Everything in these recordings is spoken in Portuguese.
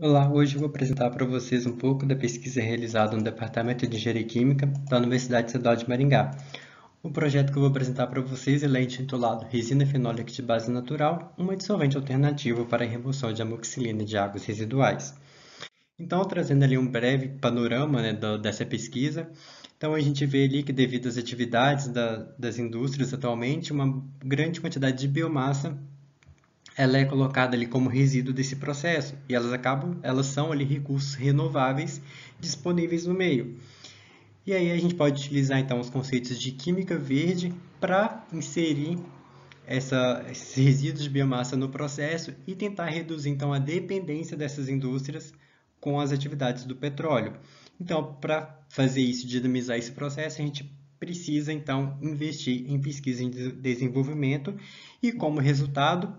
Olá, hoje eu vou apresentar para vocês um pouco da pesquisa realizada no Departamento de Engenharia Química da Universidade Estadual de Maringá. O projeto que eu vou apresentar para vocês ele é intitulado Resina Fenólica de Base Natural, uma dissolvente alternativa para a remoção de amoxicilina de águas residuais. Então, trazendo ali um breve panorama, né, dessa pesquisa, então a gente vê ali que devido às atividades das indústrias atualmente, uma grande quantidade de biomassa ela é colocada ali como resíduo desse processo e elas são ali recursos renováveis disponíveis no meio. E aí a gente pode utilizar então os conceitos de química verde para inserir esses resíduos de biomassa no processo e tentar reduzir então a dependência dessas indústrias com as atividades do petróleo. Então, para fazer isso, dinamizar esse processo, a gente precisa então investir em pesquisa e desenvolvimento e como resultado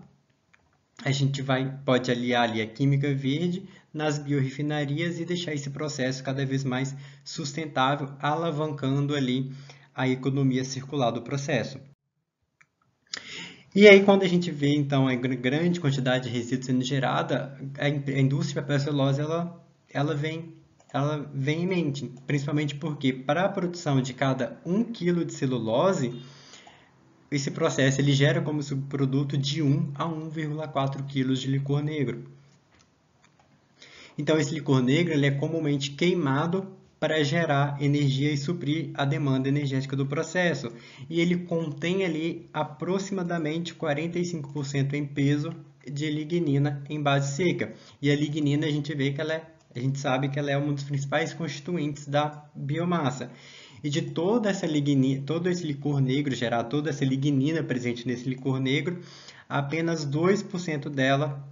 a gente pode aliar ali a química verde nas biorrefinarias e deixar esse processo cada vez mais sustentável, alavancando ali a economia circular do processo. E aí, quando a gente vê, então, a grande quantidade de resíduos sendo gerada, a indústria de papel celulose, ela vem em mente, principalmente porque para a produção de cada 1 quilo de celulose, esse processo ele gera como subproduto de 1 a 1,4 kg de licor negro. Então, esse licor negro ele é comumente queimado para gerar energia e suprir a demanda energética do processo. E ele contém ali aproximadamente 45% em peso de lignina em base seca. E a lignina a gente vê que a gente sabe que ela é um dos principais constituintes da biomassa. E de toda essa lignina, todo esse licor negro, gerar toda essa lignina presente nesse licor negro, apenas 2% dela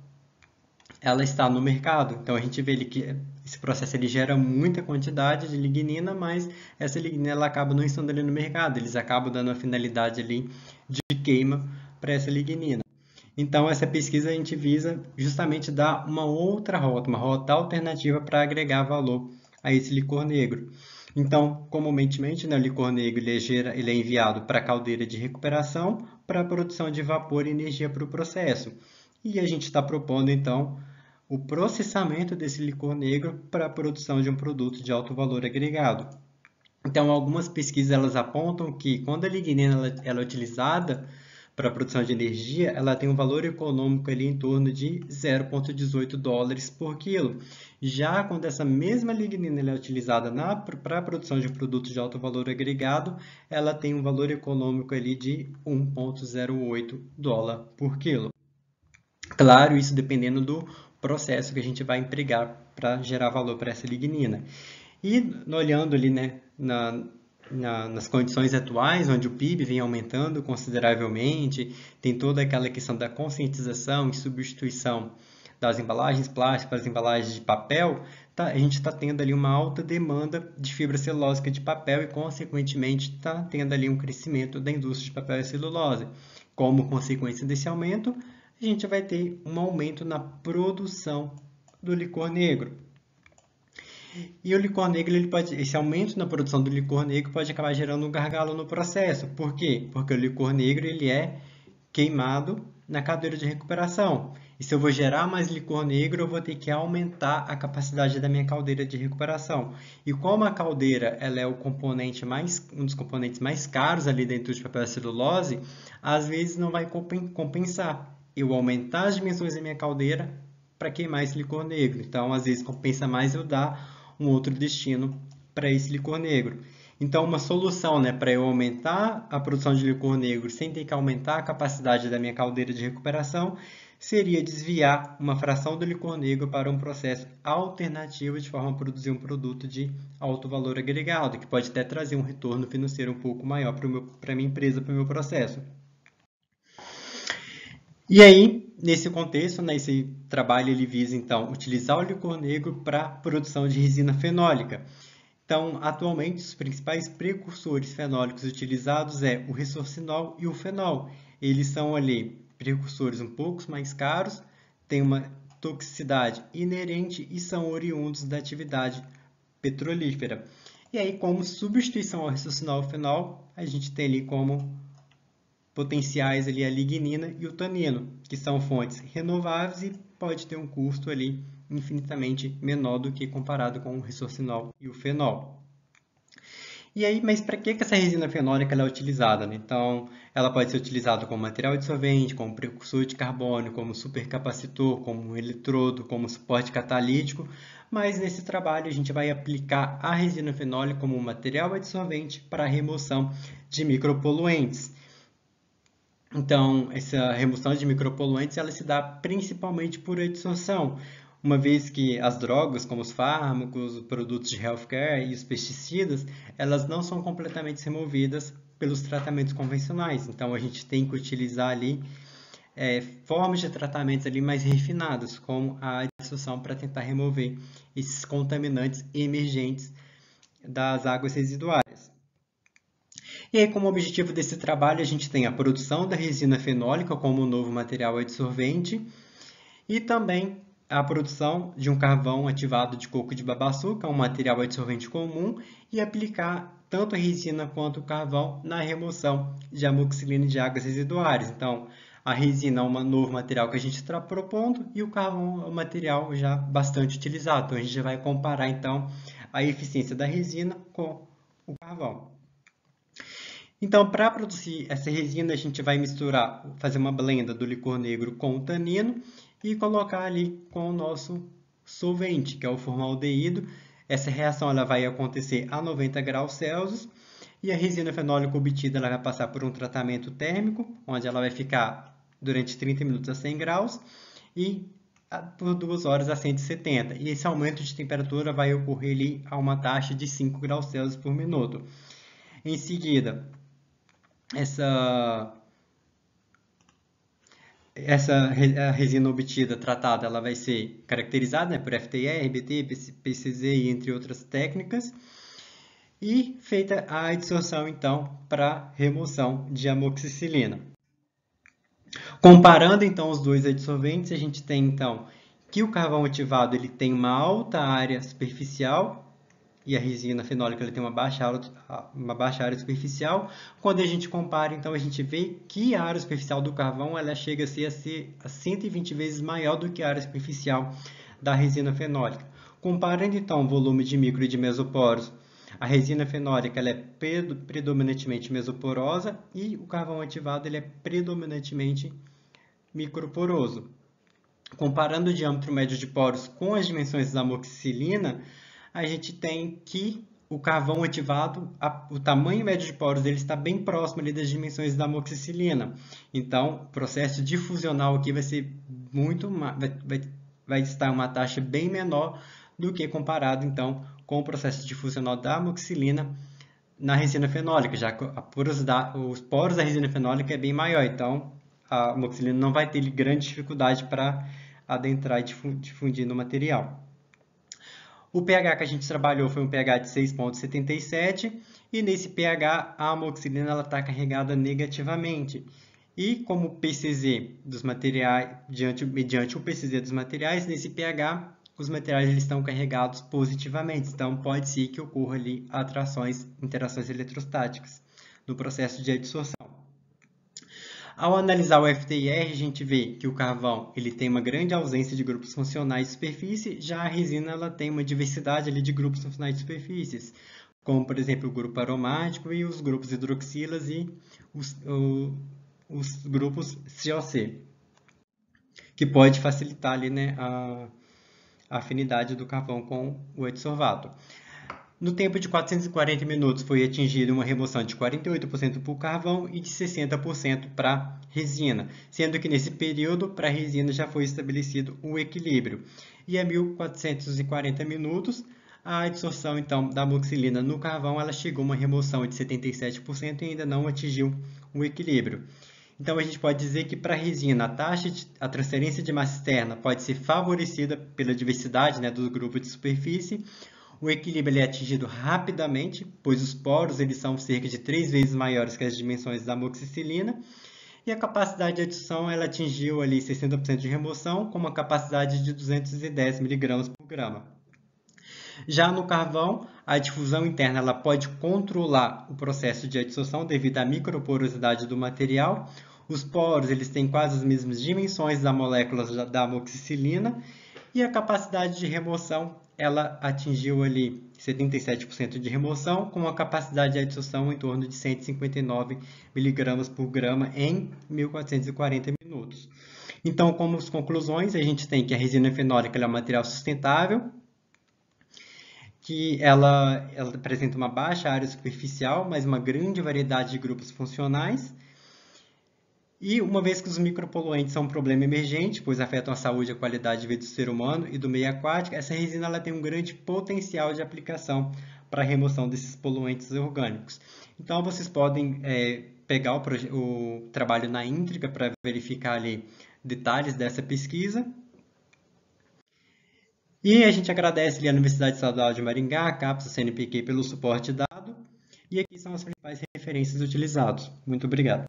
ela está no mercado. Então a gente vê ali que esse processo ele gera muita quantidade de lignina, mas essa lignina ela acaba não estando ali no mercado. Eles acabam dando a finalidade ali de queima para essa lignina. Então essa pesquisa a gente visa justamente dar uma outra rota, uma rota alternativa para agregar valor a esse licor negro. Então, comumente, né, o licor negro ele é enviado para a caldeira de recuperação para a produção de vapor e energia para o processo. E a gente está propondo, então, o processamento desse licor negro para a produção de um produto de alto valor agregado. Então, algumas pesquisas elas apontam que quando a lignina ela é utilizada para a produção de energia, ela tem um valor econômico ali em torno de 0,18 dólares por quilo. Já quando essa mesma lignina ela é utilizada para a produção de produtos de alto valor agregado, ela tem um valor econômico ali de 1,08 dólar por quilo. Claro, isso dependendo do processo que a gente vai empregar para gerar valor para essa lignina. E olhando ali, né, nas condições atuais, onde o PIB vem aumentando consideravelmente, tem toda aquela questão da conscientização e substituição das embalagens plásticas para as embalagens de papel, a gente está tendo ali uma alta demanda de fibra celulósica de papel e, consequentemente, está tendo ali um crescimento da indústria de papel e celulose. Como consequência desse aumento, a gente vai ter um aumento na produção do licor negro. E o licor negro, esse aumento na produção do licor negro pode acabar gerando um gargalo no processo. Por quê? Porque o licor negro ele é queimado na cadeira de recuperação. E se eu vou gerar mais licor negro, eu vou ter que aumentar a capacidade da minha caldeira de recuperação. E como a caldeira ela é um dos componentes mais caros ali dentro de papel e celulose, às vezes não vai compensar eu aumentar as dimensões da minha caldeira para queimar esse licor negro. Então, às vezes, compensa mais eu dar um outro destino para esse licor negro. Então, uma solução, né, para eu aumentar a produção de licor negro sem ter que aumentar a capacidade da minha caldeira de recuperação seria desviar uma fração do licor negro para um processo alternativo de forma a produzir um produto de alto valor agregado, que pode até trazer um retorno financeiro um pouco maior para a minha empresa, para o meu processo. E aí, nesse contexto, né, esse trabalho ele visa então utilizar o licor negro para produção de resina fenólica. Então, atualmente, os principais precursores fenólicos utilizados é o ressorcinol e o fenol. Eles são ali precursores um pouco mais caros, têm uma toxicidade inerente e são oriundos da atividade petrolífera. E aí, como substituição ao ressorcinol e fenol, a gente tem ali como potenciais ali a lignina e o tanino, que são fontes renováveis e pode ter um custo ali infinitamente menor do que comparado com o ressorcinol e o fenol. E aí, mas para que essa resina fenólica ela é utilizada, né? Então, ela pode ser utilizada como material dissolvente, como precursor de carbono, como supercapacitor, como um eletrodo, como suporte catalítico, mas nesse trabalho a gente vai aplicar a resina fenólica como material adsorvente para a remoção de micropoluentes. Então, essa remoção de micropoluentes ela se dá principalmente por adsorção, uma vez que as drogas, como os fármacos, os produtos de healthcare e os pesticidas, elas não são completamente removidas pelos tratamentos convencionais. Então, a gente tem que utilizar ali formas de tratamentos ali mais refinadas, como a adsorção, para tentar remover esses contaminantes emergentes das águas residuárias. E aí, como objetivo desse trabalho, a gente tem a produção da resina fenólica como novo material adsorvente e também a produção de um carvão ativado de coco de babaçu, que é um material adsorvente comum, e aplicar tanto a resina quanto o carvão na remoção de amoxicilina de águas residuárias. Então, a resina é um novo material que a gente está propondo e o carvão é um material já bastante utilizado. Então, a gente já vai comparar então a eficiência da resina com o carvão. Então, para produzir essa resina, a gente vai misturar, fazer uma blenda do licor negro com o tanino e colocar ali com o nosso solvente, que é o formaldeído. Essa reação ela vai acontecer a 90 graus Celsius e a resina fenólica obtida ela vai passar por um tratamento térmico, onde ela vai ficar durante 30 minutos a 100 graus e por 2 horas a 170. E esse aumento de temperatura vai ocorrer ali a uma taxa de 5 graus Celsius por minuto. Em seguida, essa a resina obtida, tratada, ela vai ser caracterizada, né, por FTR, RBT, PCZ e entre outras técnicas. E feita a adsorção, então, para remoção de amoxicilina. Comparando, então, os dois adsorventes, a gente tem, então, que o carvão ativado ele tem uma alta área superficial e a resina fenólica ele tem uma baixa área superficial. Quando a gente compara, então, a gente vê que a área superficial do carvão ela chega a ser 120 vezes maior do que a área superficial da resina fenólica. Comparando, então, o volume de micro e de mesoporos, a resina fenólica ela é predominantemente mesoporosa e o carvão ativado ele é predominantemente microporoso. Comparando o diâmetro médio de poros com as dimensões da amoxicilina, a gente tem que o carvão ativado, o tamanho médio de poros dele está bem próximo ali das dimensões da amoxicilina. Então, o processo difusional aqui vai ser vai estar uma taxa bem menor do que comparado então com o processo difusional da amoxicilina na resina fenólica, já que os poros da resina fenólica é bem maior, então a amoxicilina não vai ter grande dificuldade para adentrar e difundir no material. O pH que a gente trabalhou foi um pH de 6,77 e nesse pH a amoxicilina está carregada negativamente. E como o PCZ dos materiais, mediante o PCZ dos materiais, nesse pH os materiais eles estão carregados positivamente. Então pode ser que ocorra ali interações eletrostáticas no processo de adsorção. Ao analisar o FTIR, a gente vê que o carvão ele tem uma grande ausência de grupos funcionais de superfície, já a resina ela tem uma diversidade ali de grupos funcionais de superfícies, como, por exemplo, o grupo aromático e os grupos hidroxilas e os grupos COC, que pode facilitar ali, né, a afinidade do carvão com o adsorvato. No tempo de 440 minutos foi atingida uma remoção de 48% para o carvão e de 60% para a resina, sendo que nesse período para a resina já foi estabelecido um equilíbrio. E a 1440 minutos, a adsorção então, da amoxicilina no carvão ela chegou a uma remoção de 77% e ainda não atingiu o equilíbrio. Então a gente pode dizer que para a resina a transferência de massa externa pode ser favorecida pela diversidade, né, do grupo de superfície. O equilíbrio é atingido rapidamente, pois os poros eles são cerca de 3 vezes maiores que as dimensões da amoxicilina. E a capacidade de adsorção ela atingiu ali 60% de remoção, com uma capacidade de 210 mg por grama. Já no carvão, a difusão interna ela pode controlar o processo de adsorção devido à microporosidade do material. Os poros eles têm quase as mesmas dimensões das moléculas da amoxicilina. E a capacidade de remoção, ela atingiu ali 77% de remoção, com a capacidade de adsorção em torno de 159 miligramas por grama em 1.440 minutos. Então, como conclusões, a gente tem que a resina fenólica é um material sustentável, que ela apresenta uma baixa área superficial, mas uma grande variedade de grupos funcionais. E uma vez que os micropoluentes são um problema emergente, pois afetam a saúde e a qualidade de vida do ser humano e do meio aquático, essa resina ela tem um grande potencial de aplicação para a remoção desses poluentes orgânicos. Então, vocês podem pegar o trabalho na íntegra para verificar ali detalhes dessa pesquisa. E a gente agradece ali a Universidade Estadual de Maringá, a CAPES, a CNPq pelo suporte dado. E aqui são as principais referências utilizadas. Muito obrigado.